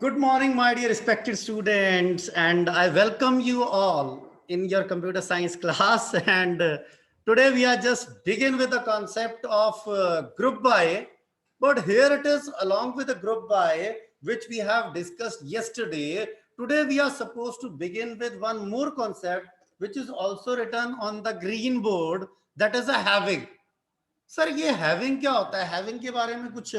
Good morning, my dear respected students, and I welcome you all in your computer science class. And today we are just begin with the concept of group by, but here it is along with the group by which we have discussed yesterday. Today we are supposed to begin with one more concept which is also written on the green board, that is a having. Sir ये having क्या होता है? Having के बारे में कुछ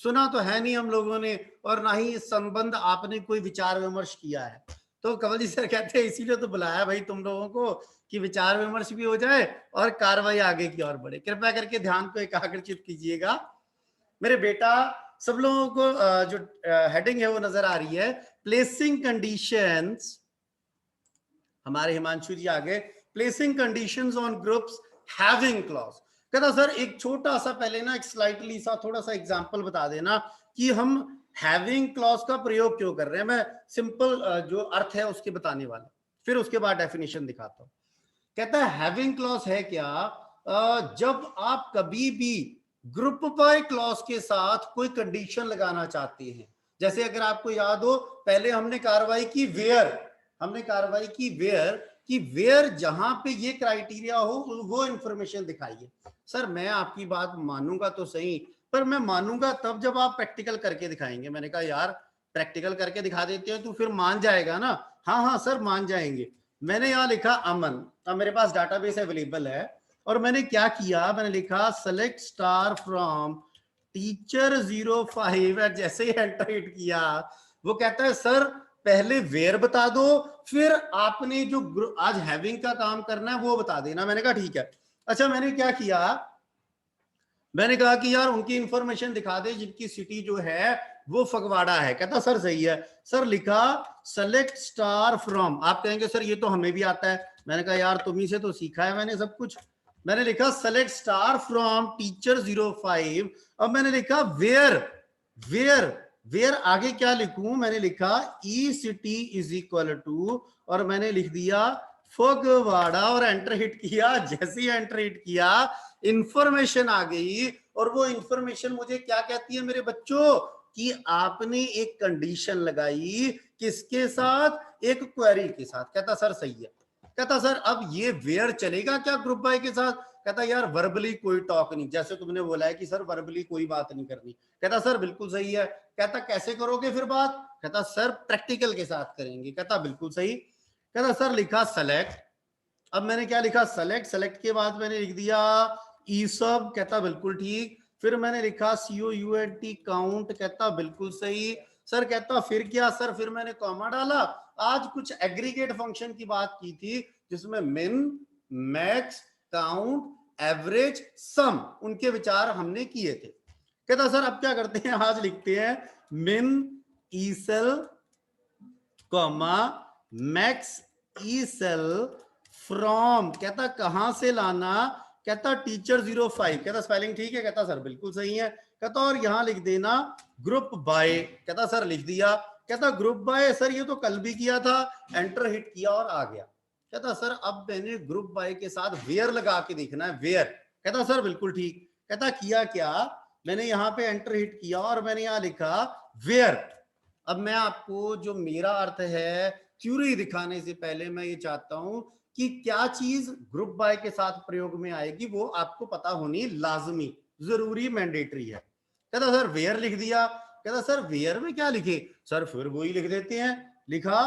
सुना तो है नहीं हम लोगों ने, और ना ही इस संबंध आपने कोई विचार विमर्श किया है। तो कमल जी सर कहते हैं इसीलिए तो बुलाया भाई तुम लोगों को कि विचार विमर्श भी हो जाए और कार्रवाई आगे की ओर बढ़े। कृपया करके ध्यान को एकाग्रचित कीजिएगा मेरे बेटा। सब लोगों को जो हेडिंग है वो नजर आ रही है, प्लेसिंग कंडीशंस। हमारे हिमांशु जी आगे, placing conditions on groups having clause. कहता सर एक छोटा सा पहले ना एक स्लाइटली सा थोड़ा सा एग्जांपल बता देना कि हम हैविंग क्लॉज का प्रयोग क्यों कर रहे हैं। मैं सिंपल जो अर्थ है उसके बताने वाला, फिर उसके बाद डेफिनेशन दिखाता हूं। कहता है हैविंग क्लॉज है क्या, जब आप कभी भी ग्रुप बाय क्लॉज के साथ कोई कंडीशन लगाना चाहते हैं। जैसे अगर आपको याद हो, पहले हमने कार्रवाई की वेयर, हमने कार्रवाई की वेयर कि वेयर जहां पे ये क्राइटेरिया हो वो इंफॉर्मेशन दिखाइए। सर मैं आपकी बात मानूंगा तो सही, पर मैं मानूंगा तब जब आप प्रैक्टिकल करके दिखाएंगे। मैंने कहा यार प्रैक्टिकल करके दिखा देते हैं तो फिर मान जाएगा ना। हाँ हाँ सर मान जाएंगे। मैंने यहाँ लिखा अमन, अब मेरे पास डाटाबेस अवेलेबल है और मैंने क्या किया, मैंने लिखा सेलेक्ट स्टार फ्रॉम टीचर 05। जैसे ही एंटर हिट किया वो कहता है सर पहले वेयर बता दो, फिर आपने जो आज हैविंग का काम करना है वो बता देना। मैंने कहा ठीक है। अच्छा मैंने क्या किया, मैंने कहा कि यार उनकी इंफॉर्मेशन दिखा दे जिनकी सिटी जो है वो फगवाड़ा है। कहता सर सही है। सर लिखा सेलेक्ट स्टार फ्रॉम। आप कहेंगे सर ये तो हमें भी आता है। मैंने कहा यार तुम्ही से तो सीखा है मैंने सब कुछ। मैंने लिखा सेलेक्ट स्टार फ्रॉम टीचर 05। अब मैंने लिखा वेयर, वेयर वेयर आगे क्या लिखूं, मैंने लिखा E city is equal to, और मैंने लिख दिया फगवाड़ा और एंटर हिट किया। जैसे ही एंटर हिट किया इंफॉर्मेशन आ गई, और वो इंफॉर्मेशन मुझे क्या कहती है मेरे बच्चों कि आपने एक कंडीशन लगाई किसके साथ, एक क्वेरी के साथ। कहता सर सही है। कहता सर अब ये वेयर चलेगा क्या ग्रुप बाय के साथ? कहता यार वर्बली कोई टॉक नहीं, जैसे तुमने बोला है कि सर वर्बली कोई बात नहीं करनी। कहता सर बिल्कुल सही है। कहता कैसे करोगे फिर बात? कहता सर प्रैक्टिकल के साथ करेंगे। कहता बिल्कुल सही। कहता सर लिखा सेलेक्ट। अब मैंने क्या लिखा, सेलेक्ट। सेलेक्ट के बाद मैंने लिख दिया ई सब। कहता बिल्कुल ठीक। फिर मैंने लिखा COUNT काउंट। कहता बिल्कुल सही। सर कहता फिर क्या? सर फिर मैंने कॉमा डाला। आज कुछ एग्रीगेट फंक्शन की बात की थी जिसमें मिन, मैक्स, काउंट, एवरेज, सम, उनके विचार हमने किए थे। कहता सर अब क्या करते हैं, आज लिखते हैं min E cell comma max E cell from. कहता कहां से लाना? कहता टीचर 05। कहता स्पेलिंग ठीक है? कहता सर बिल्कुल सही है। कहता और यहां लिख देना ग्रुप बाय। कहता सर लिख दिया। कहता ग्रुप बाय सर ये तो कल भी किया था। एंटर हिट किया और आ गया। कहता सर अब मैंने ग्रुप बाय के साथ वेयर लगा के देखना है, वेयर। कहता सर बिल्कुल ठीक। कहता किया क्या, मैंने यहां पे एंटर हिट किया और मैंने यहां लिखा वेयर। अब मैं आपको जो मेरा अर्थ है थ्योरी दिखाने से पहले मैं ये चाहता हूं कि क्या चीज ग्रुप बाय के साथ प्रयोग में आएगी वो आपको पता होनी लाजमी, जरूरी, मैंडेटरी है। कहता सर वेयर लिख दिया। कहता सर वेयर में क्या लिखे? सर फिर वही लिख देते हैं। लिखा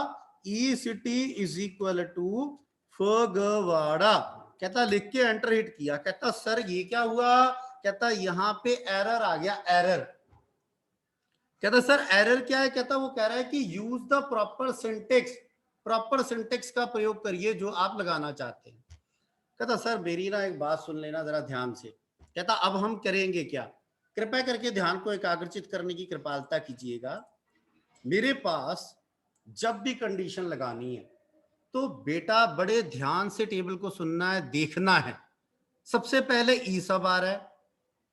E city is equal to Phagwara. कहता लिख के एंटर हिट किया। कहता सर ये क्या हुआ? कहता यहां पे एरर आ गया, एरर। कहता सर एरर क्या है? कहता वो कह रहा है कि use the proper syntax, proper syntax का प्रयोग करिए जो आप लगाना चाहते हैं। कहता सर मेरी ना एक बात सुन लेना जरा ध्यान से। कहता अब हम करेंगे क्या? कृपया करके ध्यान को एकाग्रचित करने की कृपालता कीजिएगा। मेरे पास जब भी कंडीशन लगानी है तो बेटा बड़े ध्यान से टेबल को सुनना है, देखना है। सबसे पहले ई सब आ रहा है,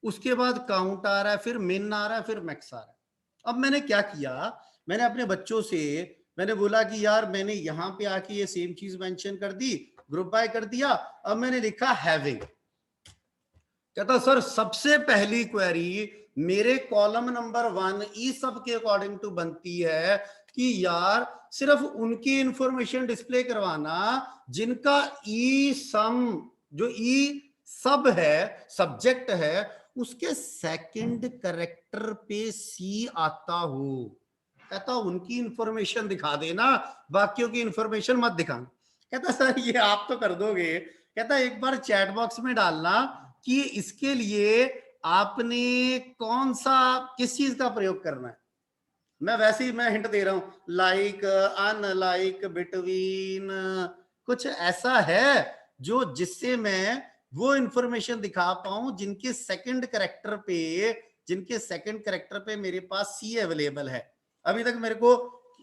उसके बाद काउंट आ रहा है, फिर मिन आ रहा है, फिर मैक्स आ रहा है। अब मैंने क्या किया, मैंने अपने बच्चों से मैंने बोला कि यार मैंने यहां पे आके ये सेम चीज मेंशन कर दी, ग्रुप बाय कर दिया। अब मैंने लिखा हैविंग। कहता सर सबसे पहली क्वेरी मेरे कॉलम नंबर 1 ई सब के अकॉर्डिंग टू बनती है कि यार सिर्फ उनकी इंफॉर्मेशन डिस्प्ले करवाना जिनका ई सम, जो ई सब है, सब्जेक्ट है, उसके सेकंड करेक्टर पे सी आता हो। कहता उनकी इंफॉर्मेशन दिखा देना, बाकियों की इंफॉर्मेशन मत दिखाना। कहता सर ये आप तो कर दोगे। कहता एक बार चैट बॉक्स में डालना कि इसके लिए आपने कौन सा, किस चीज का प्रयोग करना है। मैं वैसे ही मैं हिंट दे रहा हूं, लाइक, अनलाइक, बिटवीन, कुछ ऐसा है जो जिससे मैं वो इंफॉर्मेशन दिखा पाऊं जिनके सेकंड करेक्टर पे, जिनके सेकंड करेक्टर पे मेरे पास सी अवेलेबल है। अभी तक मेरे को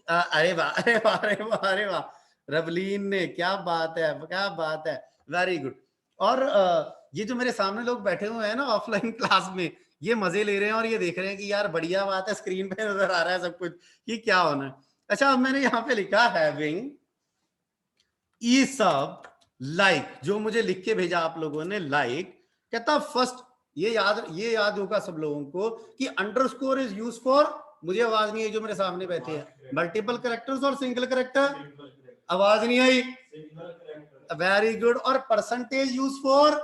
अरे वाह, अरे वाह, अरे वाह, अरे वाह, रवलीन ने, क्या बात है, क्या बात है, वेरी गुड। और ये जो मेरे सामने लोग बैठे हुए हैं ना ऑफलाइन क्लास में, ये मजे ले रहे हैं और ये देख रहे हैं कि यार बढ़िया बात है, स्क्रीन पे नजर आ रहा है सब कुछ कि क्या होना है। अच्छा, अब मैंने यहाँ पे लिखा हैविंग ई सब लाइक, जो मुझे लिख के भेजा आप लोगों ने, लाइक। कहता फर्स्ट, ये याद होगा सब लोगों को कि अंडरस्कोर इज यूज फॉर, मुझे आवाज नहीं आई जो मेरे सामने बैठे हैं, मल्टीपल करेक्टर्स और सिंगल करेक्टर, आवाज नहीं आई, वेरी गुड। और परसेंटेज यूज फॉर,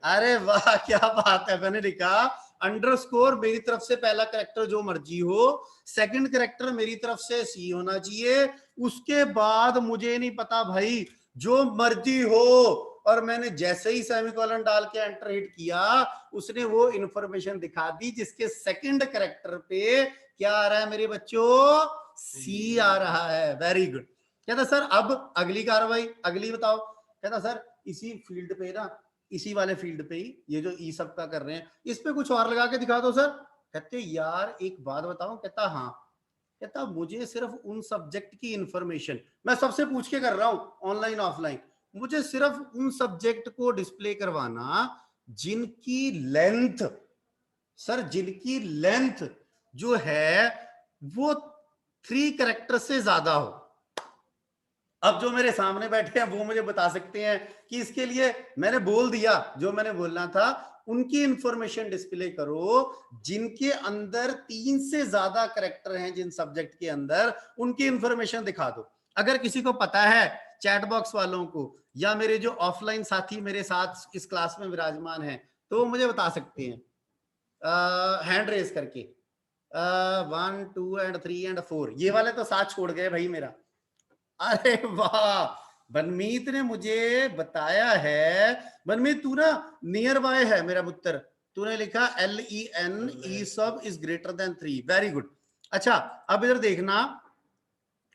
अरे वाह क्या बात है। मैंने लिखा अंडरस्कोर मेरी तरफ से पहला करेक्टर जो मर्जी हो, सेकंड करेक्टर मेरी तरफ से सी होना चाहिए, उसके बाद मुझे नहीं पता भाई जो मर्जी हो। और मैंने जैसे ही सेमीकोलन डाल के एंटर हिट किया, उसने वो इंफॉर्मेशन दिखा दी जिसके सेकंड करेक्टर पे क्या आ रहा है मेरे बच्चों, सी आ रहा है। Very good. कहता सर अब अगली कार्रवाई, अगली बताओ। कहता सर इसी फील्ड पे ना, इसी वाले फील्ड पे ही, ये जो ई सब का कर रहे हैं, इस पे कुछ और लगा के दिखा दो सर। कहते यार एक बात बताओ। कहता हाँ। कहता मुझे सिर्फ उन सब्जेक्ट की इंफॉर्मेशन, मैं सबसे पूछ के कर रहा हूं ऑनलाइन ऑफलाइन, मुझे सिर्फ उन सब्जेक्ट को डिस्प्ले करवाना जिनकी लेंथ, सर जिनकी लेंथ जो है वो 3 करेक्टर से ज्यादा हो। अब जो मेरे सामने बैठे हैं वो मुझे बता सकते हैं कि इसके लिए मैंने बोल दिया जो मैंने बोलना था, उनकी इंफॉर्मेशन डिस्प्ले करो जिनके अंदर 3 से ज्यादा करेक्टर हैं, जिन सब्जेक्ट के अंदर उनकी इंफॉर्मेशन दिखा दो। अगर किसी को पता है चैट बॉक्स वालों को, या मेरे जो ऑफलाइन साथी मेरे साथ इस क्लास में विराजमान हैं, तो वो मुझे बता सकते हैं हैंड रेस करके। 1 2 एंड 3 एंड 4, ये वाले तो साथ छोड़ गए भाई मेरा। अरे वाह, बनमीत ने मुझे बताया है। बनमीत तू ना नियर बाय है मेरा पुत्र, तूने लिखा LEN E sub is greater then 3, very good. अच्छा अब इधर देखना,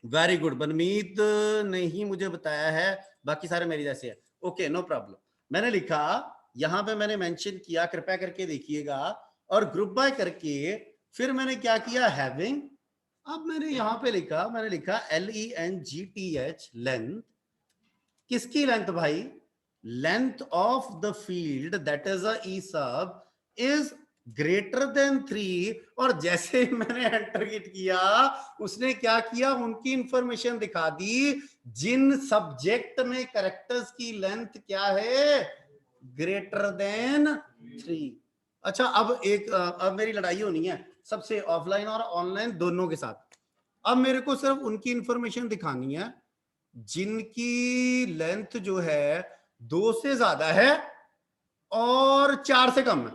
वेरी गुड, बनमीत ने ही मुझे बताया है, बाकी सारे मेरे जैसे है। Okay no problem. मैंने लिखा, यहां पे मैंने मेंशन किया, कृपया करके देखिएगा, और ग्रुप बाय करके फिर मैंने क्या किया, हैविंग। अब मैंने यहां पे लिखा, मैंने लिखा LENGTH, लेंथ। किसकी लेंथ भाई, length of the field that is a E sub is greater then 3। और जैसे ही मैंने एंटर हिट किया, उसने क्या किया, उनकी इंफॉर्मेशन दिखा दी जिन सब्जेक्ट में करेक्टर्स की लेंथ क्या है, ग्रेटर देन 3। अच्छा अब एक अब मेरी लड़ाई होनी है सबसे, ऑफलाइन और ऑनलाइन दोनों के साथ। अब मेरे को सिर्फ उनकी इंफॉर्मेशन दिखानी है जिनकी लेंथ जो है 2 से ज्यादा है और 4 से कम है।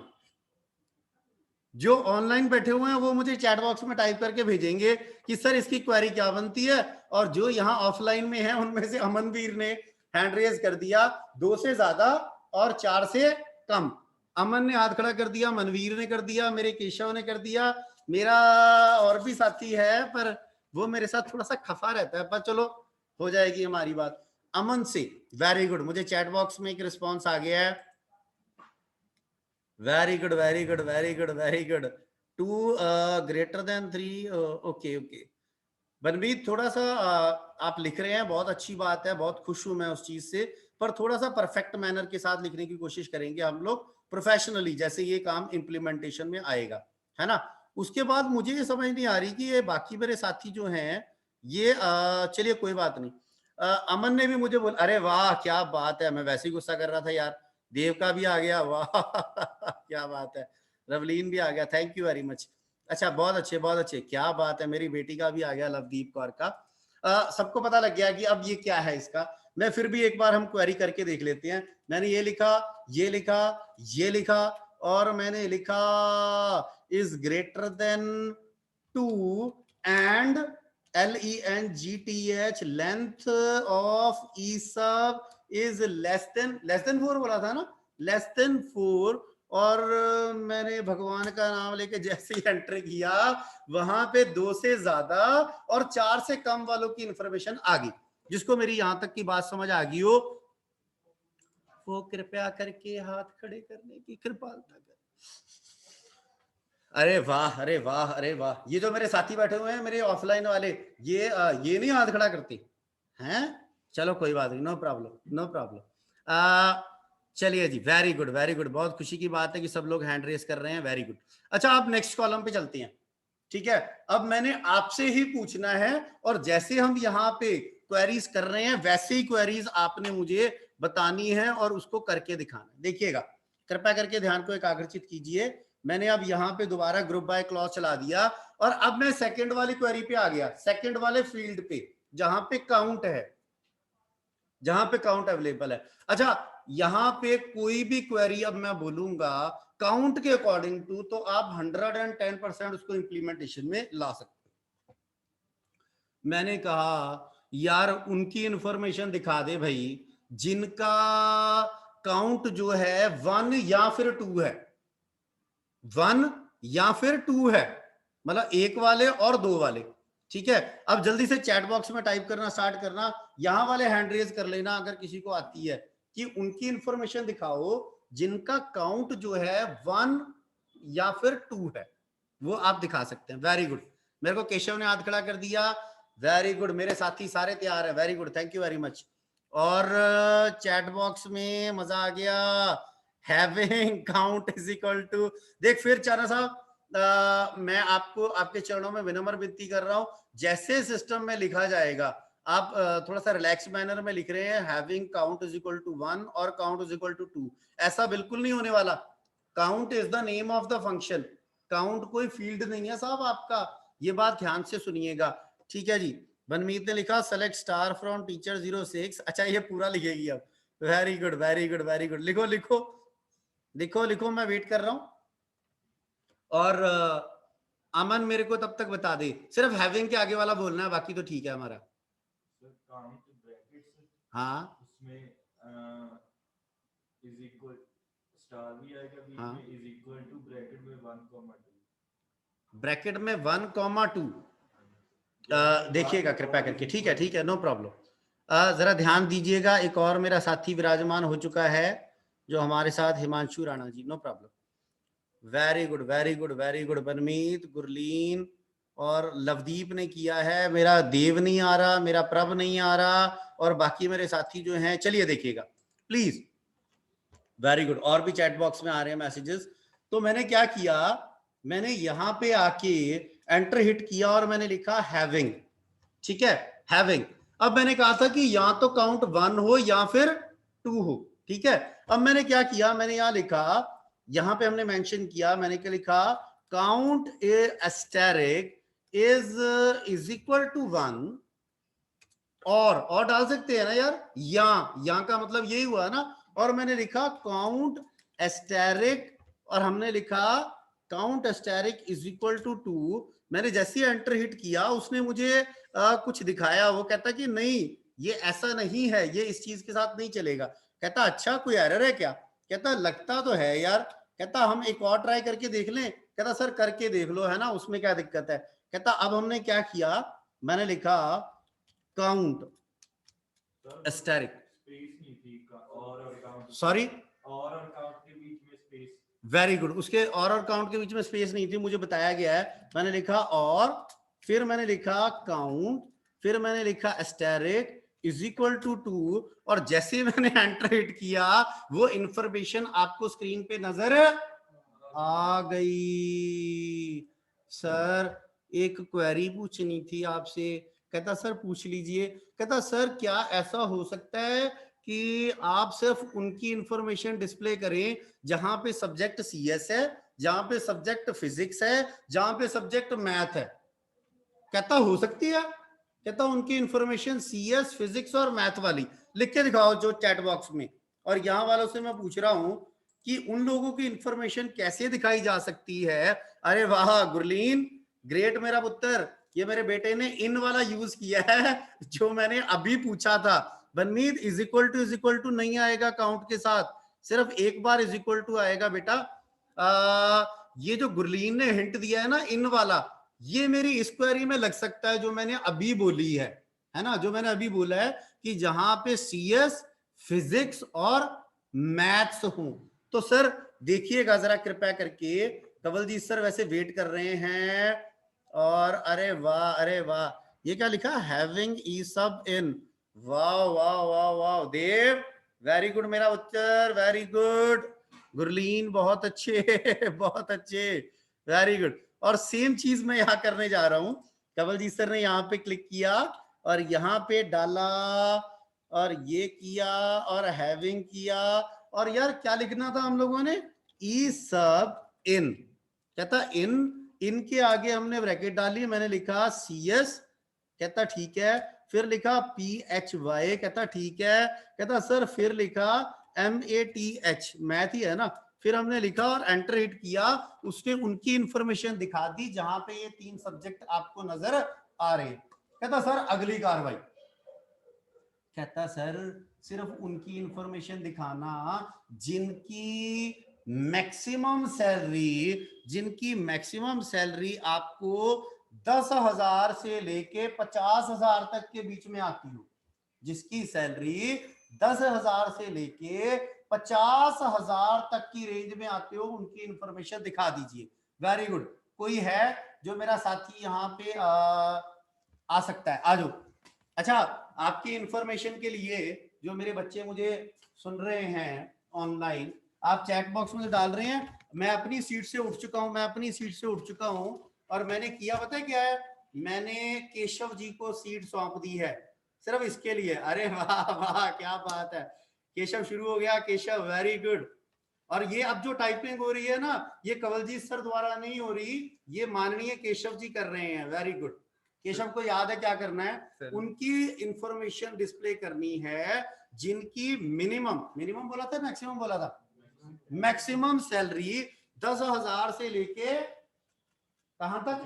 जो ऑनलाइन बैठे हुए हैं वो मुझे चैट बॉक्स में टाइप करके भेजेंगे कि सर इसकी क्वेरी क्या बनती है। और जो यहाँ ऑफलाइन में है उनमें से अमनवीर ने हैंड रेज कर दिया, 2 से ज्यादा और 4 से कम। अमन ने हाथ खड़ा कर दिया, मनवीर ने कर दिया, मेरे केशव ने कर दिया, मेरा और भी साथी है पर वो मेरे साथ थोड़ा सा खफा रहता है, पर चलो हो जाएगी हमारी बात। अमन से, वेरी गुड, मुझे चैट बॉक्स में एक रिस्पॉन्स आ गया है, very good very good very good very good. 2 greater than 3, okay okay. Banmeet थोड़ा सा आप लिख रहे हैं, बहुत अच्छी बात है, बहुत खुश हूं मैं उस चीज से, पर थोड़ा सा परफेक्ट मैनर के साथ लिखने की कोशिश करेंगे हम लोग, प्रोफेशनली, जैसे ये काम इम्प्लीमेंटेशन में आएगा, है ना। उसके बाद मुझे ये समझ नहीं आ रही कि ये बाकी मेरे साथी जो हैं ये चलिए कोई बात नहीं। अमन ने भी मुझे बोला, अरे वाह क्या बात है, मैं वैसे ही गुस्सा कर रहा था यार, देव का भी आ गया, वाह क्या बात है। रवलीन भी आ गया, थैंक यू वेरी मच। अच्छा, बहुत अच्छे बहुत अच्छे, क्या बात है, मेरी बेटी का भी आ गया, लवदीप कौर का। सबको पता लग गया कि अब ये क्या है इसका। मैं फिर भी एक बार हम क्वेरी करके देख लेते हैं। मैंने ये लिखा, ये लिखा, ये लिखा, और मैंने लिखा is greater than 2 and LENGTH length of E sub is less than 4 बोला था ना, लेस देन 4। और मैंने भगवान का नाम लेके जैसे ही एंटर किया, वहां पे 2 से ज्यादा और 4 से कम वालों की इंफॉर्मेशन आ गई। जिसको मेरी यहां तक की बात समझ आ गई हो, वो कृपया करके हाथ खड़े करने की कृपालता कर। अरे वाह, अरे वाह, अरे वाह, ये जो मेरे साथी बैठे हुए हैं मेरे ऑफलाइन वाले, ये नहीं हाथ खड़ा करते हैं। चलो कोई बात नहीं, नो प्रॉब्लम नो प्रॉब्लम। चलिए जी, वेरी गुड वेरी गुड, बहुत खुशी की बात है कि सब लोग हैंड रेस कर रहे हैं, वेरी गुड। अच्छा, आप नेक्स्ट कॉलम पे चलते हैं, ठीक है। अब मैंने आपसे ही पूछना है, और जैसे हम यहाँ पे क्वेरीज कर रहे हैं वैसे ही क्वेरीज आपने मुझे बतानी है और उसको करके दिखाना। देखिएगा, कृपया करके ध्यान को एकाग्रचित कीजिए। मैंने अब यहाँ पे दोबारा ग्रुप बाय क्लॉज चला दिया, और अब मैं सेकंड वाली क्वेरी पे आ गया, सेकंड वाले फील्ड पे जहां पे काउंट है, जहां पे काउंट अवेलेबल है। अच्छा, यहां पे कोई भी क्वेरी अब मैं बोलूंगा काउंट के अकॉर्डिंग टू, तो आप 110% उसको इंप्लीमेंटेशन में ला सकते हो। मैंने कहा यार उनकी इंफॉर्मेशन दिखा दे भाई जिनका काउंट जो है 1 या फिर 2 है, 1 या फिर 2 है, मतलब 1 वाले और 2 वाले, ठीक है। अब जल्दी से चैट बॉक्स में टाइप करना स्टार्ट करना, यहां वाले हैंड रेज कर लेना अगर किसी को आती है कि उनकी इंफॉर्मेशन दिखाओ जिनका काउंट जो है 1 या फिर 2 है, वो आप दिखा सकते हैं। वेरी गुड, मेरे को केशव ने हाथ खड़ा कर दिया, वेरी गुड, मेरे साथी सारे तैयार है, very good, thank you very much. और चैट बॉक्स में मजा आ गया, having count is equal to, देख फिर चारा साहब, मैं आपको आपके चरणों में विनम्र विनती कर रहा हूं, जैसे सिस्टम में लिखा जाएगा आप थोड़ा सा रिलैक्स मैनर में लिख रहे हैं, having count is equal to 1 और काउंट इज इक्वल टू 2, ऐसा बिल्कुल नहीं होने वाला। Count is the name of the function, count कोई फील्ड नहीं है साहब आपका, ये बात ध्यान से सुनिएगा, ठीक है जी। बनमीत ने लिखा सेलेक्ट स्टार फ्रॉम टीचर 06, अच्छा ये पूरा लिखेगी अब, very good very good very good, लिखो लिखो लिखो लिखो, मैं वेट कर रहा हूं। और अमन मेरे को तब तक बता दे, सिर्फ हैविंग के आगे वाला बोलना है, बाकी तो ठीक है हमारा। हाँ, उसमें इज इक्वल स्टार भी आएगा बीच में, इज इक्वल टू ब्रैकेट में 1,2, ब्रैकेट में 1,2, देखिएगा कृपया करके, ठीक है नो प्रॉब्लम। जरा ध्यान दीजिएगा, एक और मेरा साथी विराजमान हो चुका है जो हमारे साथ, Himanshu Rana ji, no problem, very good very good very good. Banmeet, Gurleen और लवदीप ने किया है, मेरा देव नहीं आ रहा, मेरा प्रभ नहीं आ रहा, और बाकी मेरे साथी जो हैं, चलिए देखिएगा प्लीज, वेरी गुड। और भी चैट बॉक्स में आ रहे हैं मैसेजेस। तो मैंने क्या किया, मैंने यहां पे आके एंटर हिट किया और मैंने लिखा हैविंग, ठीक है, हैविंग। अब मैंने कहा था कि या तो काउंट 1 हो या फिर 2 हो, ठीक है। अब मैंने क्या किया, मैंने यहां लिखा, यहां पे हमने मेंशन किया, मैंने क्या लिखा, count a asterisk is equal to 1, और डाल सकते हैं ना यार, या का मतलब यही हुआ ना, और मैंने लिखा काउंट एस्टेरिक, और हमने लिखा count asterisk is equal to 2। मैंने जैसे एंटर हिट किया उसने मुझे कुछ दिखाया, वो कहता कि नहीं ये ऐसा नहीं है, ये इस चीज के साथ नहीं चलेगा। कहता अच्छा कोई एरर है क्या, कहता लगता तो है यार, कहता हम एक और ट्राई करके देख लें, कहता सर करके देख लो, है ना, उसमें क्या दिक्कत है। कहता अब हमने क्या किया, मैंने लिखा काउंट एस्टेरिक, सॉरी, और काउंट के बीच में स्पेस, वेरी गुड, उसके और काउंट के बीच में स्पेस नहीं थी, मुझे बताया गया है। मैंने लिखा और, फिर मैंने लिखा काउंट, फिर मैंने लिखा एस्टेरिक इज इक्वल टू 2, और जैसे मैंने एंटर हिट किया वो इंफॉर्मेशन आपको स्क्रीन पे नजर आ गई। सर एक क्वेरी पूछनी थी आपसे, कहता सर पूछ लीजिए। कहता सर क्या ऐसा हो सकता है कि आप सिर्फ उनकी इंफॉर्मेशन डिस्प्ले करें जहां पे सब्जेक्ट CS है, जहां पे सब्जेक्ट फिजिक्स है, जहां पे सब्जेक्ट मैथ है। कहता हो सकती है, कहता उनकी इंफॉर्मेशन सीएस, फिजिक्स और मैथ वाली लिख के दिखाओ जो चैट बॉक्स में। और यहाँ वालों से मैं पूछ रहा हूं कि उन लोगों की इंफॉर्मेशन कैसे दिखाई जा सकती है। अरे वाह गुरलीन, ग्रेट मेरा पुत्र, ये मेरे बेटे ने इन वाला यूज किया है जो मैंने अभी पूछा था। बनमीत इज इक्वल टू नहीं आएगा काउंट के साथ, सिर्फ एक बार इज इक्वल टू आएगा बेटा। ये जो गुरलीन ने हिंट दिया है ना इन वाला, ये मेरी इस क्वेरी में लग सकता है जो मैंने अभी बोली है ना, जो मैंने अभी बोला है कि जहां पे सीएस, फिजिक्स और मैथ्स हूं। तो सर देखिएगा जरा कृपया करके, कवलजीत सर वैसे वेट कर रहे हैं। और अरे वाह, अरे वाह, ये क्या लिखा, हैविंग ई सब इन। वाह वाह वाह वाह देव, वेरी गुड मेरा उत्तर, वेरी गुड। गुरलीन बहुत अच्छे बहुत अच्छे, वेरी गुड। और सेम चीज मैं यहाँ करने जा रहा हूं। कवलजीत सर ने यहाँ पे क्लिक किया और यहाँ पे डाला और ये किया और हैविंग किया। और यार क्या लिखना था हम लोगों ने, ई सब इन। कहता इन के आगे हमने ब्रैकेट डाली, मैंने लिखा सी एस, कहता ठीक है। फिर लिखा पी एच वाई, कहता ठीक है। कहता सर फिर लिखा M A T H, math ही है ना। फिर हमने लिखा और एंटर हिट किया, उसने उनकी इंफॉर्मेशन दिखा दी जहां पे ये 3 सब्जेक्ट आपको नजर आ रहे हैं। कहता सर अगली कार्रवाई, कहता सर सिर्फ उनकी इंफॉर्मेशन दिखाना जिनकी मैक्सिमम सैलरी आपको 10,000 से लेके 50,000 तक के बीच में आती हो। जिसकी सैलरी 10,000 से लेके 50,000 तक की रेंज में आते हो, उनकी इंफॉर्मेशन दिखा दीजिए। Very good. कोई है जो मेरा साथी यहाँ पे आ सकता है, आ जाओ। अच्छा, आपकी इंफॉर्मेशन के लिए जो मेरे बच्चे मुझे सुन रहे हैं ऑनलाइन, आप चैट बॉक्स में डाल रहे हैं, मैं अपनी सीट से उठ चुका हूं। और मैंने किया पता है क्या है, मैंने केशव जी को सीट सौंप दी है सिर्फ इसके लिए। अरे वाह वाह, क्या बात है, केशव शुरू हो गया, केशव वेरी गुड। और ये अब जो टाइपिंग हो रही है ना, ये कवलजीत सर द्वारा नहीं हो रही, ये माननीय केशव जी कर रहे हैं। Very good. केशव को याद है क्या करना है, उनकी इंफॉर्मेशन डिस्प्ले करनी है जिनकी मिनिमम बोला था, मैक्सिमम बोला था, मैक्सिमम सैलरी 10,000 से लेके कहां तक,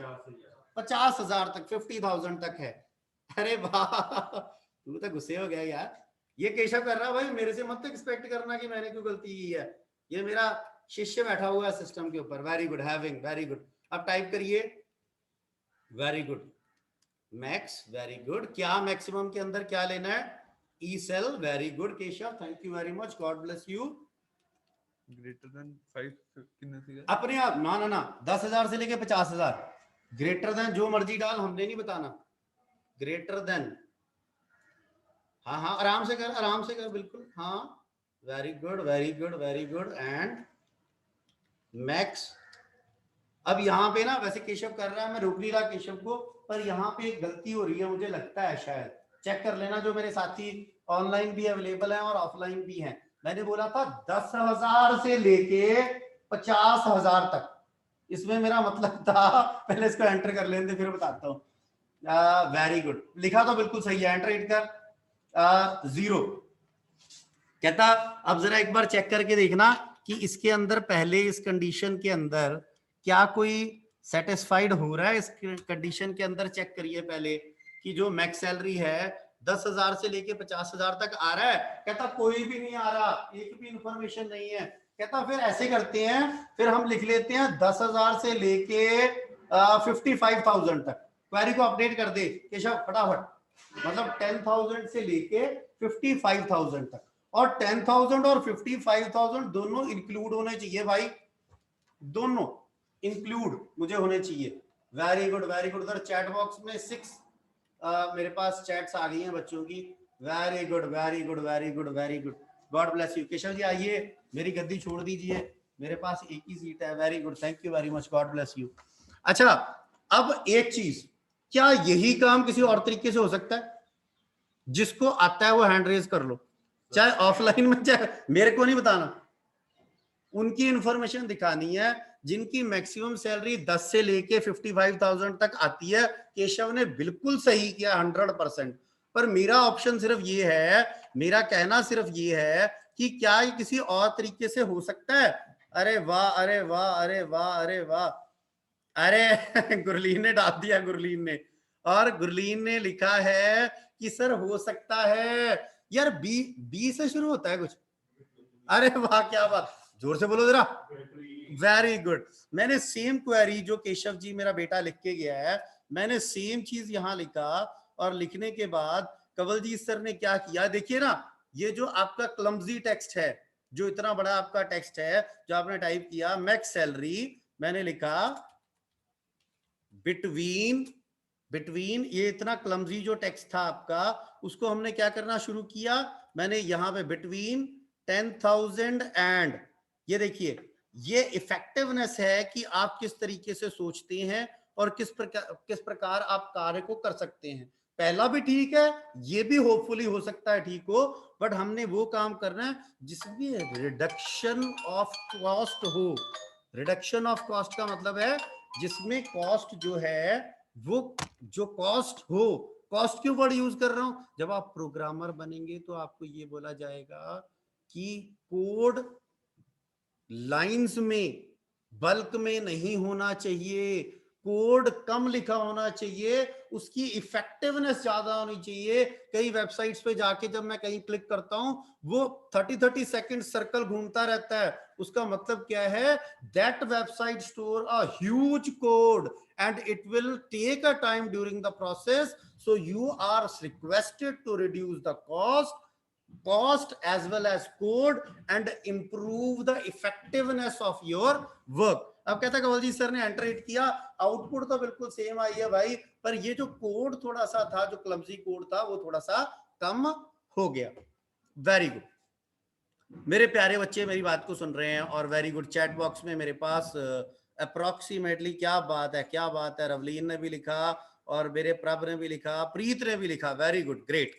50,000 तक, 50,000 तक है। अरे वाह, तू तो गुस्से हो गया यार। ये केशव कर रहा है भाई, मेरे से मत एक्सपेक्ट करना कि मैंने कोई गलती की है। ये मेरा शिष्य बैठा हुआ है सिस्टम के ऊपर। Very good, having, very good. अब टाइप करिए, very good, max, very good. क्या मैक्सिमम के अंदर क्या लेना है, E cell. Very good Keshav, thank you very much, God bless you. Greater than 5 अपने आप ना 10,000 से लेके 50,000, ग्रेटर देन जो मर्जी डाल, हमने नहीं बताना, ग्रेटर देन। हाँ हाँ, आराम से कर बिल्कुल, हाँ very good very good very good. And max. अब यहाँ पे ना वैसे केशव कर रहा है, मैं रोक नहीं रहा केशव को, पर यहाँ पे एक गलती हो रही है मुझे लगता है, शायद चेक कर लेना जो मेरे साथी ऑनलाइन भी अवेलेबल है और ऑफलाइन भी हैं। मैंने बोला था 10,000 से लेके 50,000 तक, इसमें मेरा मतलब था, पहले इसको एंटर कर लेते फिर बताता हूँ। वेरी गुड, लिखा तो बिल्कुल सही है, एंटर हिट कर। 0 कहता अब जरा एक बार चेक करके देखना कि इसके अंदर पहले इस कंडीशन के अंदर क्या कोई सेटिस्फाइड हो रहा है। इस कंडीशन के अंदर चेक करिए पहले कि जो मैक्स सैलरी है 10,000 से लेके 50,000 तक आ रहा है। कहता कोई भी नहीं आ रहा, एक भी इंफॉर्मेशन नहीं है। कहता फिर ऐसे करते हैं, फिर हम लिख लेते हैं 10,000 से लेके 55,000 तक। क्वेरी को अपडेट कर दे केशव फटाफट, मतलब 10,000 से लेके 55,000 तक। और 10,000 और 55,000 दोनों इंक्लूड होने चाहिए भाई, दोनों इंक्लूड मुझे होने चाहिए। Very good very good. उधर चैट बॉक्स में 6 मेरे पास चैट्स आ गई हैं बच्चों की। Very good very good very good very good, god bless you. Keshav ji आइए, मेरी गद्दी छोड़ दीजिए, मेरे पास एक ही सीट है। Very good, thank you very much, God bless you. अच्छा, अब एक चीज, क्या यही काम किसी और तरीके से हो सकता है? जिसको आता है वो हैंड रेज कर लो, चाहे ऑफलाइन में, चाहे, मेरे को नहीं बताना। उनकी इंफॉर्मेशन दिखानी है जिनकी मैक्सिमम सैलरी 10 से लेके 55,000 तक आती है। केशव ने बिल्कुल सही किया 100%। पर मेरा ऑप्शन सिर्फ ये है, मेरा कहना सिर्फ ये है कि क्या ये किसी और तरीके से हो सकता है? अरे वाह, अरे वाह, अरे वाह, अरे वाह, अरे गुरलीन ने डाल दिया, गुरलीन ने। और गुरलीन ने लिखा है कि सर हो सकता है यार, बी बी से शुरू होता है कुछ। अरे वाह, क्या बात, जोर से बोलो जरा। Very good. मैंने सेम क्वेरी जो केशव जी मेरा बेटा लिख के गया है, मैंने सेम चीज यहां लिखा। और लिखने के बाद कंवलजीत सर ने क्या किया, देखिए ना, ये जो आपका क्लमजी टेक्स्ट है, जो इतना बड़ा आपका टेक्स्ट है जो आपने टाइप किया, मैक्स सैलरी, मैंने लिखा बिटवीन, बिटवीन, ये इतना क्लमजी जो टेक्स्ट था आपका, उसको हमने क्या करना शुरू किया, मैंने यहां पे बिटवीन 10,000 एंड, ये देखिए, ये इफेक्टिवनेस है कि आप किस तरीके से सोचते हैं और किस प्रकार आप कार्य को कर सकते हैं। पहला भी ठीक है, ये भी होपफुली हो सकता है ठीक हो, बट हमने वो काम करना है जिसमें रिडक्शन ऑफ कॉस्ट हो। रिडक्शन ऑफ कॉस्ट का मतलब है जिसमें कॉस्ट जो है वो, जो कॉस्ट हो। कॉस्ट क्यों वर्ड यूज कर रहा हूं, जब आप प्रोग्रामर बनेंगे तो आपको ये बोला जाएगा कि कोड लाइंस में बल्क में नहीं होना चाहिए, कोड कम लिखा होना चाहिए, उसकी इफेक्टिवनेस ज्यादा होनी चाहिए। कई वेबसाइट्स पे जाके जब मैं कहीं क्लिक करता हूं, वो 30-30 सेकंड सर्कल घूमता रहता है। उसका मतलब क्या है, that website store a huge code and it will take a time during the process, so you are requested to reduce the cost as well as code and improve the effectiveness of your work। अब कहता है Kanwaljeet sir ने enter hit किया, output तो बिल्कुल same आई है भाई, पर ये जो कोड थोड़ा सा था, जो क्लमजी कोड था, वो थोड़ा सा कम हो गया। वेरी गुड, मेरे प्यारे बच्चे मेरी बात को सुन रहे हैं, और वेरी गुड। चैट बॉक्स में मेरे पास अप्रोक्सीमेटली, क्या बात है, क्या बात है, रवलीन ने भी लिखा और मेरे प्रभ ने भी लिखा, प्रीत ने भी लिखा, वेरी गुड, ग्रेट।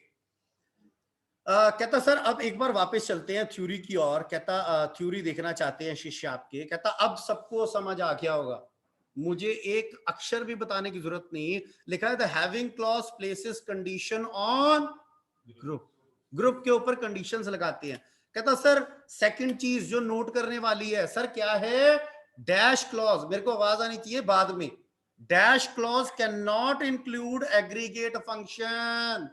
कहता सर अब एक बार वापस चलते हैं थ्योरी की ओर। कहता थ्योरी देखना चाहते हैं शिष्य आपके। कहता अब सबको समझ आ गया होगा, मुझे एक अक्षर भी बताने की जरूरत नहीं। लिखा है the having clause places condition on group, group के ऊपर कंडीशंस लगाते हैं। कहता सर सेकंड चीज जो नोट करने वाली है सर क्या है, डैश क्लॉज, मेरे को आवाज आनी चाहिए बाद में, dash clause can not include aggregate function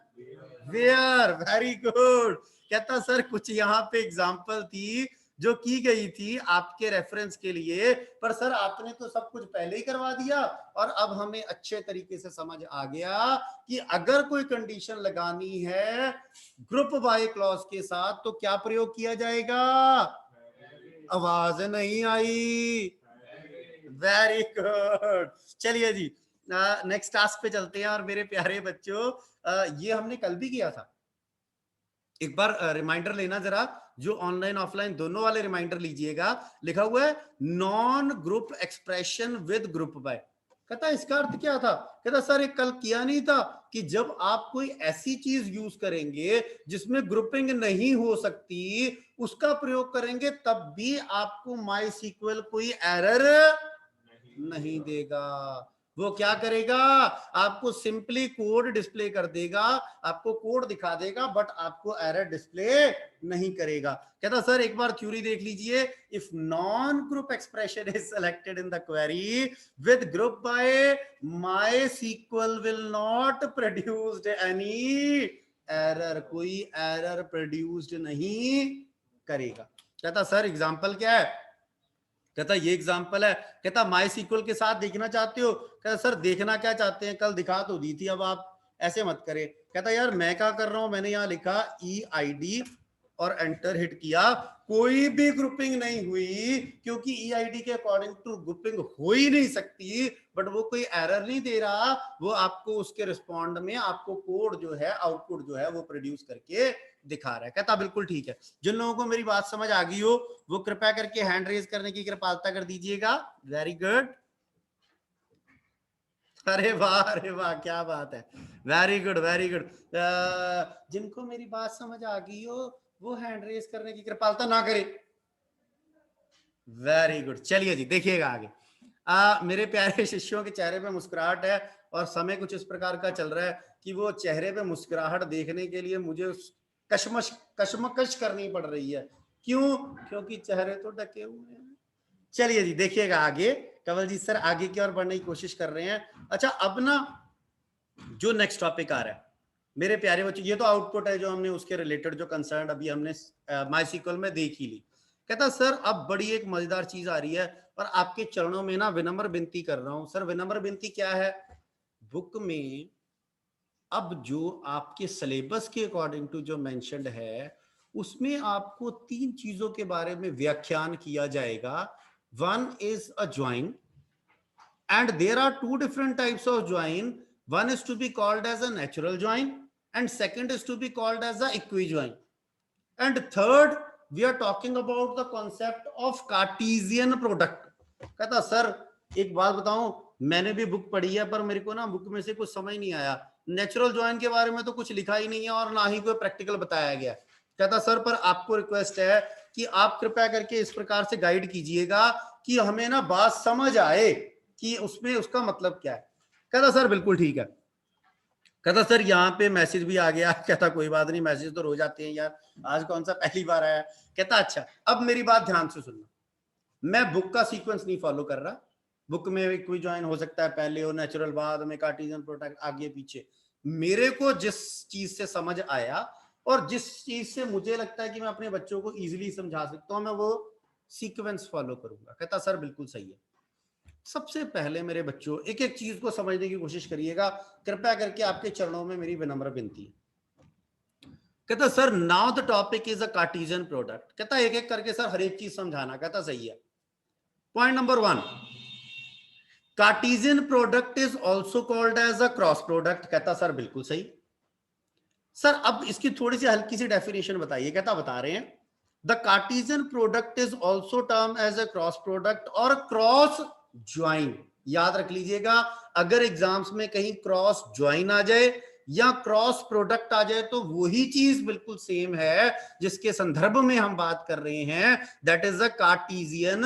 where. Very good. कहता सर कुछ यहाँ पे एग्जांपल थी जो की गई थी आपके रेफरेंस के लिए, पर सर आपने तो सब कुछ पहले ही करवा दिया, और अब हमें अच्छे तरीके से समझ आ गया कि अगर कोई कंडीशन लगानी है ग्रुप बाय क्लॉज के साथ तो क्या प्रयोग किया जाएगा। आवाज नहीं आई। Very good. चलिए जी, नेक्स्ट टास्क पे चलते हैं। और मेरे प्यारे बच्चों, ये हमने कल भी किया था, एक बार रिमाइंडर लेना जरा, जो ऑनलाइन ऑफलाइन दोनों वाले रिमाइंडर लीजिएगा। लिखा हुआ है non group expression with group bye. कहता इसका अर्थ क्या था, कहता सर एक कल किया नहीं था कि जब आप कोई ऐसी चीज यूज करेंगे जिसमें ग्रुपिंग नहीं हो सकती, उसका प्रयोग करेंगे, तब भी आपको माई सीक्वल कोई एरर नहीं देगा। वो क्या करेगा, आपको सिंपली कोड डिस्प्ले कर देगा, आपको कोड दिखा देगा, बट आपको एरर डिस्प्ले नहीं करेगा। कहता सर एक बार थ्योरी देख लीजिए, if non group expression is selected in the query with group by, my SQL will not produced any error, कोई एरर प्रोड्यूस्ड नहीं करेगा। कहता सर एग्जांपल क्या है, कहता ये एग्जांपल है। कहता माई सीक्वल के साथ देखना चाहते हो, कहता सर देखना क्या चाहते हैं, कल दिखा तो दी थी, अब आप ऐसे मत करें। कहता यार मैं क्या कर रहा हूं, मैंने यहां लिखा EID और एंटर हिट किया, कोई भी ग्रुपिंग नहीं हुई, क्योंकि EID के अकॉर्डिंग टू ग्रुपिंग हो ही नहीं सकती, बट वो कोई एरर नहीं दे रहा, वो आपको उसके रिस्पॉन्ड में आपको कोड जो है, आउटपुट जो है वो प्रोड्यूस करके दिखा रहा है। कहता बिल्कुल ठीक है। जिन लोगों को मेरी बात समझ आ गई हो वो कृपया करके हैंड रेज करने की कृपालता कर दीजिएगा। Very good. अरे वाह, अरे वाह, क्या बात है, वेरी गुड, वेरी गुड। जिनको मेरी बात समझ आ गई हो वो हैंड रेज करने की कृपालता ना करे। Very good. चलिए जी, देखिएगा आगे। मेरे प्यारे शिष्यों के चेहरे पे मुस्कुराहट है और समय कुछ इस प्रकार का चल रहा है कि वो चेहरे पे मुस्कुराहट देखने के लिए मुझे कशमकश करनी पड़ रही है। क्यों? क्योंकि चेहरे तो ढके हुए हैं। चलिए जी, देखिएगा आगे। कंवलजीत सर आगे की ओर बढ़ने की कोशिश कर रहे हैं। अच्छा, अब ना जो नेक्स्ट टॉपिक आ रहा है मेरे प्यारे बच्चों, ये तो आउटपुट है जो हमने उसके रिलेटेड जो कंसर्न अभी हमने माइसिकल में देख ही ली। कहता सर अब बड़ी एक मजेदार चीज आ रही है और आपके चरणों में ना विनम्र विनती कर रहा हूं। सर विनम्र विनती क्या है? बुक में अब जो आपके सिलेबस के अकॉर्डिंग टू जो मेंशन्ड है उसमें आपको 3 चीजों के बारे में व्याख्यान किया जाएगा। One is a join, and there are 2 different types of join. One is to be called as a natural join and second is to be called as a equijoin. And third, we are talking about the concept of Cartesian product. कहता sir एक बात बताऊं, मैंने भी book पढ़ी है पर मेरे को ना बुक में से कुछ समझ नहीं आया। नेचुरल ज्वाइन के बारे में तो कुछ लिखा ही नहीं है और ना ही कोई प्रैक्टिकल बताया गया। कहता सर पर आपको रिक्वेस्ट है कि आप कृपया करके इस प्रकार से गाइड कीजिएगा कि हमें ना बात समझ आए कि उसमें उसका मतलब क्या है। कहता सर बिल्कुल ठीक है। कहता सर यहाँ पे मैसेज भी आ गया। कहता कोई बात नहीं, मैसेज तो रोज आते हैं यार, आज कौन सा पहली बार आया। कहता अच्छा अब मेरी बात ध्यान से सुनना, मैं बुक का सीक्वेंस नहीं फॉलो कर रहा। बुक में कोई ज्वाइन हो सकता है पहले हो नेचुरल बाद में कार्टेशियन प्रोडक्ट आगे पीछे। मेरे को जिस चीज से समझ आया और जिस चीज से मुझे लगता है कि मैं अपने बच्चों को इजीली समझा सकता हूं मैं वो सीक्वेंस फॉलो करूंगा। कहता सर बिल्कुल सही है। सबसे पहले मेरे बच्चों एक एक चीज को समझने की कोशिश करिएगा, कृपया करके आपके चरणों में मेरी विनम्र विनती है। कहता sir now the topic is a Cartesian product. कहता एक एक करके सर हर एक चीज समझाना। कहता सही है। Point number 1, Cartesian product is also called as a cross product. कहता सर बिल्कुल सही। सर अब इसकी थोड़ी सी हल्की सी डेफिनेशन बताइए। कहता बता रहे हैं the Cartesian product is also term as a cross product और क्रॉस ज्वाइन। याद रख लीजिएगा, अगर एग्जाम्स में कहीं क्रॉस ज्वाइन आ जाए या क्रॉस प्रोडक्ट आ जाए तो वही चीज बिल्कुल सेम है जिसके संदर्भ में हम बात कर रहे हैं, that is a Cartesian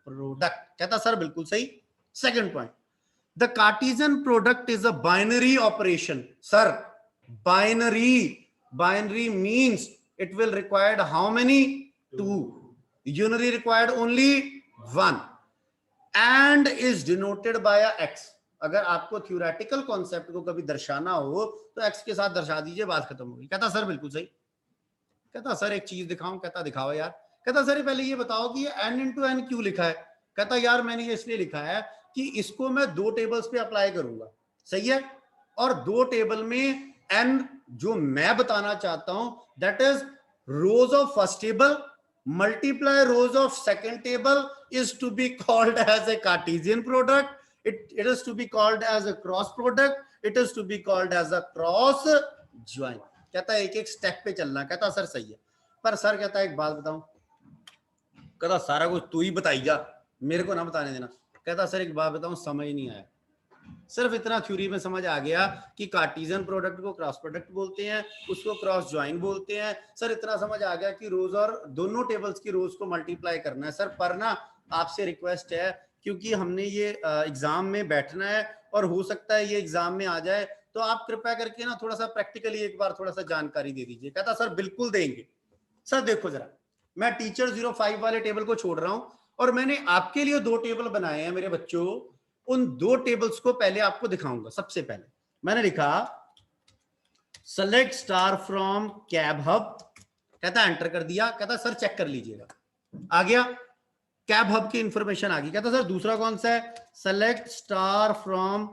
product. कहता सर बिल्कुल सही। Second point, the Cartesian product is a binary operation. Sir binary means it will required how many? 2. Unary required only 1 and is denoted by a x। अगर आपको theoretical concept को कभी दर्शाना हो तो x के साथ दर्शा दीजिए, बात खत्म होगी। कहता सर बिल्कुल सही। कहता सर एक चीज दिखाऊं। कहता दिखाओ यार। कहता सर पहले ये बताओ कि ये n इंटू एन क्यों लिखा है। कहता यार मैंने ये इसलिए लिखा है कि इसको मैं 2 टेबल्स पे अप्लाई करूंगा, सही है, और 2 टेबल में n जो मैं बताना चाहता हूं that is rows of first table multiply rows of second table is to be called as a Cartesian product. it is to be called as a cross product, it is to be called as a cross join। कहता है एक एक step पे चलना। कहता sir सही है, पर सर कहता है एक बात बताऊं। कहता सारा कुछ तू ही बताइएगा, मेरे को ना बताने देना। कहता सर एक बात बताऊं, समझ नहीं आया। सिर्फ इतना थ्योरी में समझ आ गया कि कार्टेशियन प्रोडक्ट को क्रॉस प्रोडक्ट बोलते हैं, उसको क्रॉस ज्वाइन बोलते हैं। सर इतना समझ आ गया कि रोज और दोनों टेबल्स की रोज को मल्टीप्लाई करना है। सर पर ना आपसे रिक्वेस्ट है, क्योंकि हमने ये एग्जाम में बैठना है और हो सकता है ये एग्जाम में आ जाए, तो आप कृपया करके ना थोड़ा सा प्रैक्टिकली एक बार थोड़ा सा जानकारी दे दीजिए। कहता सर बिल्कुल देंगे। सर देखो जरा, मैं टीचर 05 वाले टेबल को छोड़ रहा हूं और मैंने आपके लिए 2 टेबल बनाए हैं मेरे बच्चों। उन 2 टेबल्स को पहले आपको दिखाऊंगा। सबसे पहले मैंने लिखा select star from cab hub. कहता एंटर कर दिया। कहता सर चेक कर लीजिएगा, आ गया कैब हब की इंफॉर्मेशन आ गई। कहता सर दूसरा कौन सा है? Select star from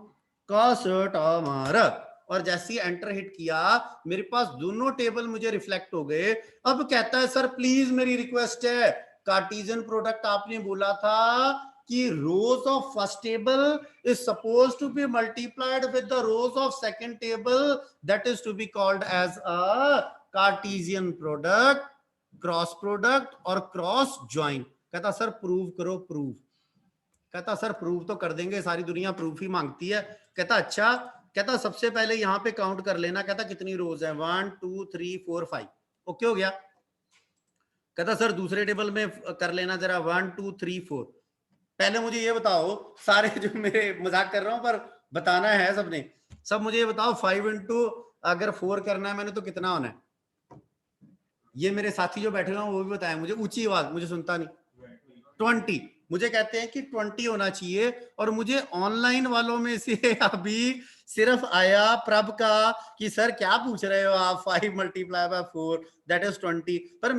customer. और जैसे ही एंटर हिट किया मेरे पास दोनों टेबल मुझे रिफ्लेक्ट हो गए। अब कहता है सर प्लीज मेरी रिक्वेस्ट है, कार्टेशियन प्रोडक्ट आपने बोला था कि rows of first table is suppose to be multiplied with the rows of second table, that is to be called as a Cartesian product, cross product और cross join. कहता sir prove करो। Prove. कहता sir prove तो कर देंगे, सारी दुनिया proof ही मांगती है। कहता अच्छा। कहता सबसे पहले यहां पे काउंट कर लेना। कहता कितनी रोज है? 1 2 3 4 5। ओके हो गया। कहता सर दूसरे टेबल में कर लेना जरा 1 2 3 4। पहले मुझे ये बताओ, सारे जो मेरे मजाक कर रहा हूं पर बताना है सबने, सब मुझे ये बताओ 5 इंटू अगर 4 करना है मैंने तो कितना होना है? ये मेरे साथी जो बैठे हुए हैं वो भी बताएं मुझे, ऊंची आवाज, मुझे सुनता नहीं। 20 मुझे कहते हैं कि 20 होना चाहिए, और मुझे ऑनलाइन वालों में से अभी सिर्फ आया प्रभ का कि सर क्या पूछ रहे हो आप, 5 मल्टीप्लाई बाय 4 दैट इज 20। पर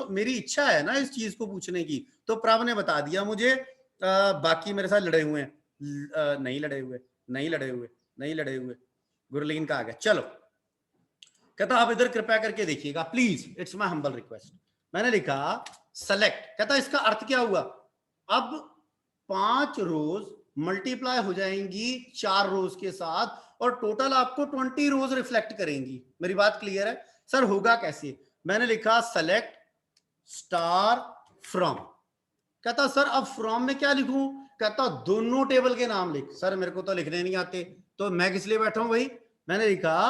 मेरी इच्छा है ना इस चीज को पूछने की, तो प्रभ ने बता दिया मुझे। बाकी मेरे साथ लड़े हुए हैं, नहीं लड़े हुए, नहीं लड़े हुए, नहीं लड़े हुए। गुरलीन का आ गया, चलो। कहता आप इधर कृपया करके देखिएगा please, it's my humble request. मैंने लिखा सेलेक्ट, कहता इसका अर्थ क्या हुआ? अब 5 रोज मल्टीप्लाई हो जाएंगी 4 रोज के साथ, और टोटल आपको 20 रोज रिफ्लेक्ट करेंगी। मेरी बात क्लियर है? सर होगा कैसे? मैंने लिखा सेलेक्ट स्टार फ्रॉम। कहता सर अब फ्रॉम में क्या लिखूं? कहता दोनों टेबल के नाम लिख। सर मेरे को तो लिखने नहीं आते, तो मैं किस लिए बैठा हूं भाई? मैंने लिखा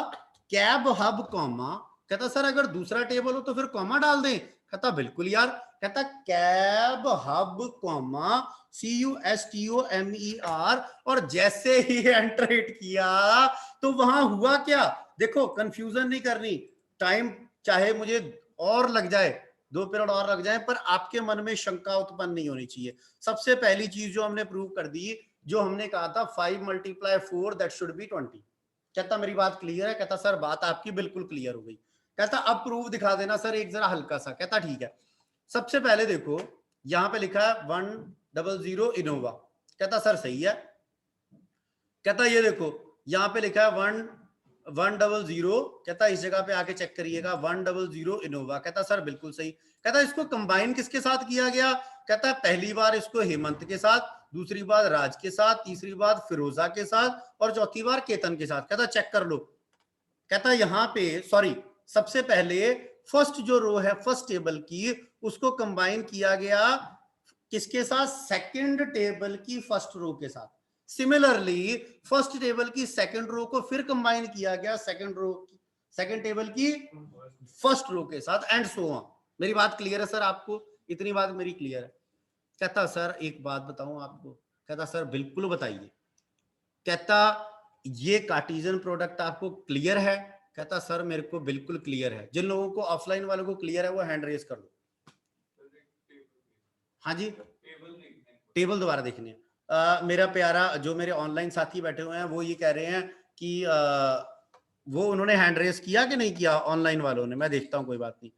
कैब हब कॉमा। कहता सर अगर दूसरा टेबल हो तो फिर कॉमा डाल दें। कहता बिल्कुल यार। कहता कैब हब कॉमा CUSTOMER, और जैसे ही एंटर हिट किया तो वहां हुआ क्या? देखो कंफ्यूजन नहीं करनी, टाइम चाहे मुझे और लग जाए, 2 पीरियड और लग जाए, पर आपके मन में शंका उत्पन्न नहीं होनी चाहिए। सबसे पहली चीज जो हमने प्रूव कर दी, जो हमने कहा था 5 मल्टीप्लाई 4 दैट शुड बी 20। कहता मेरी बात क्लियर है? कहता सर बात आपकी बिल्कुल क्लियर हो गई। कहता अब प्रूफ दिखा देना सर एक जरा हल्का सा। कहता ठीक है। सबसे पहले देखो यहां पे लिखा है 100 इनोवा। कहता सर सही है। कहता ये देखो यहां पे लिखा है 100। कहता इस जगह पे आके चेक करिएगा 100 इनोवा। कहता सर बिल्कुल सही। कहता इसको कंबाइन किसके साथ किया गया? कहता पहली बार इसको हेमंत के साथ, दूसरी बार राज के साथ, तीसरी बार फिरोजा के साथ, और चौथी बार केतन के साथ। कहता चेक कर लो। कहता यहां पे सॉरी, सबसे पहले फर्स्ट जो रो है फर्स्ट टेबल की, उसको कंबाइन किया गया किसके साथ? सेकंड टेबल की फर्स्ट रो के साथ। सिमिलरली फर्स्ट टेबल की सेकंड रो को फिर कंबाइन किया गया सेकंड टेबल की फर्स्ट रो के साथ, एंड सो ऑन। मेरी बात क्लियर है सर आपको? इतनी बात मेरी क्लियर है? कहता सर एक बात बताऊं आपको। कहता सर बिल्कुल बताइए। कहता ये कार्टेशियन प्रोडक्ट आपको क्लियर है? कहता सर मेरे को बिल्कुल क्लियर है। जिन लोगों को ऑफलाइन वालों को क्लियर है वो हैंड रेज कर दो। हाँ जी, टेबल दोबारा देखने हैं। मेरा प्यारा जो मेरे ऑनलाइन साथी बैठे हुए हैं वो ये कह रहे हैं कि वो उन्होंने हैंड रेज किया कि नहीं किया ऑनलाइन वालों ने? मैं देखता हूँ, कोई बात नहीं।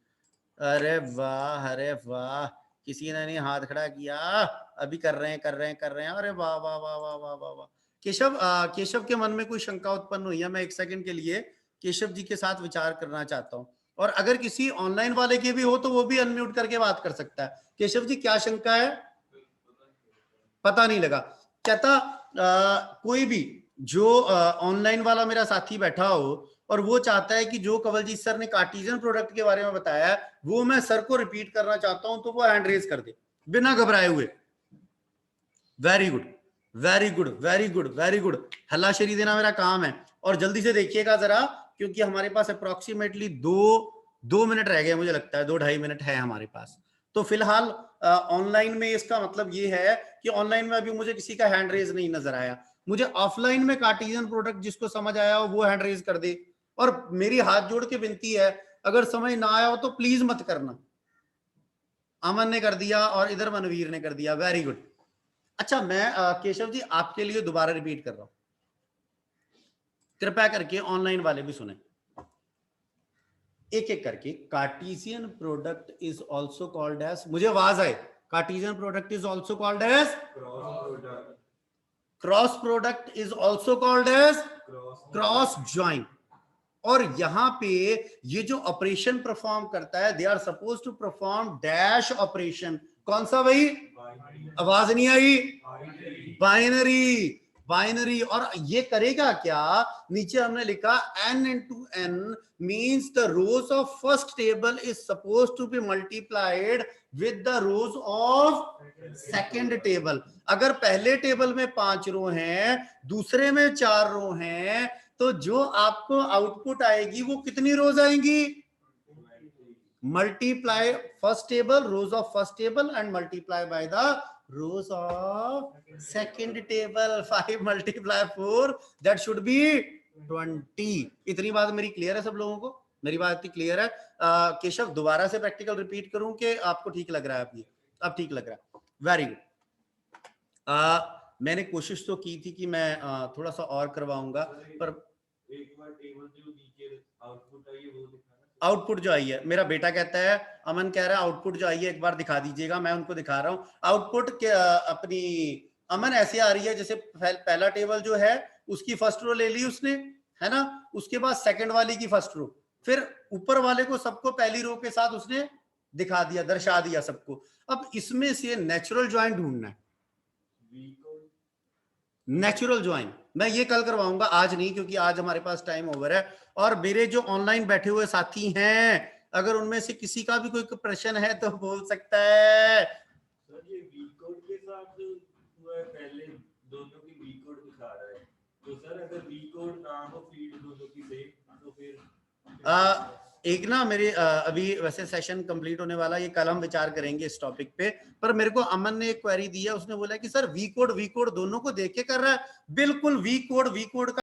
अरे वाह, अरे वाह, किसी ने नहीं हाथ खड़ा किया। अभी कर रहे हैं, कर रहे हैं, कर रहे हैं। अरे वाह वाह वाह वाह वाह वाह वाह। केशव के मन में कोई शंका उत्पन्न हुई है? मैं एक सेकंड के लिए केशव जी के साथ विचार करना चाहता हूँ, और अगर किसी ऑनलाइन वाले के भी हो तो वो भी अनम्यूट करके बात कर सकता है। केशव जी क्या शंका है? पता नहीं लगा। कहता कोई भी जो ऑनलाइन वाला मेरा साथी बैठा हो और वो चाहता है कि जो कंवलजीत सर ने कार्टेशियन प्रोडक्ट के बारे में बताया है वो मैं सर को रिपीट करना चाहता हूं, तो वो हैंड रेज कर दे बिना घबराए हुए। Very good, very good, very good, very good. हल्लाशेरी देना मेरा काम है। और जल्दी से देखिएगा जरा, क्योंकि हमारे पास अप्रोक्सीमेटली 2 मिनट रह गए, मुझे लगता है 2-2.5 मिनट है हमारे पास। तो फिलहाल ऑनलाइन में इसका मतलब ये है कि ऑनलाइन में अभी मुझे किसी का हैंड रेज नहीं नजर आया। मुझे ऑफलाइन में कार्टेशियन प्रोडक्ट जिसको समझ आया हो वो हैंड रेज कर दे। और मेरी हाथ जोड़ के विनती है, अगर समझ ना आया हो तो प्लीज मत करना। अमन ने कर दिया और इधर मनवीर ने कर दिया, वेरी गुड। अच्छा मैं केशव जी आपके लिए दोबारा रिपीट कर रहा हूं, कृपया करके ऑनलाइन वाले भी सुने एक एक करके। Cartesian product is also called as, मुझे आवाज आए, Cartesian product is also called as cross product is also called as cross join. और यहां पे ये जो ऑपरेशन परफॉर्म करता है, they are suppose to perform dash operation. कौन सा भाई? आवाज नहीं आई। Binary, binary. और ये करेगा क्या? नीचे हमने लिखा n into n means the rows of first table is supposed to be multiplied with the rows of second table। अगर पहले टेबल में 5 रो हैं, दूसरे में 4 रो हैं, तो जो आपको आउटपुट आएगी वो कितनी रोज आएंगी? multiply first table, rows of first table, and multiply by the rows of second table. 5 multiply 4, that should be 20. इतनी बात मेरी क्लियर है सब लोगों को? मेरी बात इतनी क्लियर है? केशव दोबारा से प्रैक्टिकल रिपीट करूं कि आपको ठीक लग रहा है? अभी अब ठीक लग रहा है, वेरी गुड। मैंने कोशिश तो की थी कि मैं थोड़ा सा और करवाऊंगा, पर एक बार टेबल जो नीचे आउटपुट आई है वो दिखाना। आउटपुट जो आई है, मेरा बेटा कहता है, अमन कह रहा है आउटपुट जो आई है एक बार दिखा दीजिएगा। मैं उनको दिखा रहा हूँ आउटपुट के अपनी। अमन ऐसे आ रही है जैसे पहला टेबल जो है उसकी फर्स्ट रो ले ली उसने, है ना, उसके बाद सेकंड वाली की फर्स्ट रो, फिर ऊपर वाले को सबको पहली रो के साथ उसने दिखा दिया, दर्शा दिया सबको। अब इसमें से नेचुरल ज्वाइन ढूंढना है। नेचुरल ज्वाइन मैं ये कल करवाऊंगा, आज नहीं, क्योंकि आज हमारे पास टाइम ओवर है। और मेरे जो ऑनलाइन बैठे हुए साथी हैं, अगर उनमें से किसी का भी कोई प्रश्न है तो बोल सकता है। सर ये वी कोड के साथ हुआ है, पहले दोनों की वी कोड दिखा रहा है, तो सर अगर वी कोड ना हो फील्ड दोनों की सेम तो फिर एक ना मेरे अभी वैसे सेशन कंप्लीट होने वाला, ये कल हम विचार करेंगे इस टॉपिक पे। पर मेरे को अमन ने एक क्वेरी दी है, उसने बोला कि सर वी कोड दोनों को देख के कर रहा है। बिल्कुल वी कोड का